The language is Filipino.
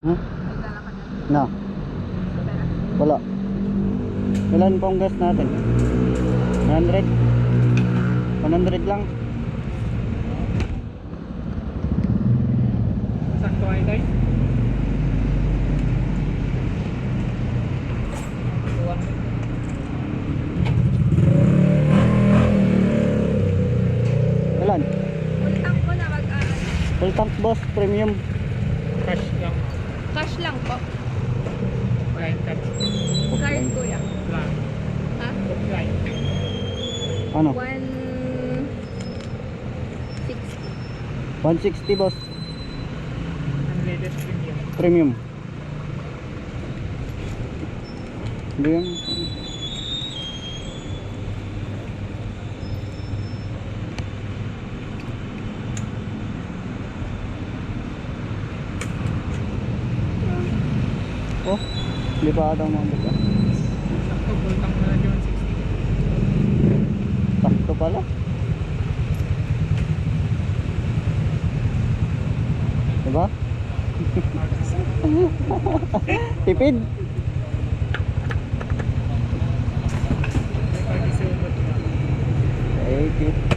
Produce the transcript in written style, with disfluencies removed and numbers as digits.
Hmm? Naglalakad na. Na, Pera. wala. Ilan pong gas natin? 100? 100 lang. Sakto kayo guys. Ilan? Full tank ko na mag-aral. Full tank boss, premium. Cash lang. Cash lang po. Blind cut. Card kuya. Lang. Ha? Blind. Ano? 160. 160 boss, Unleaded premium. premium. Hindi yan. Oh, hindi pa ata umabot ah. Sakto full tank na lang yung 160. Sakto pala. Diba? Tipid. Pag-isumot na. Thank you.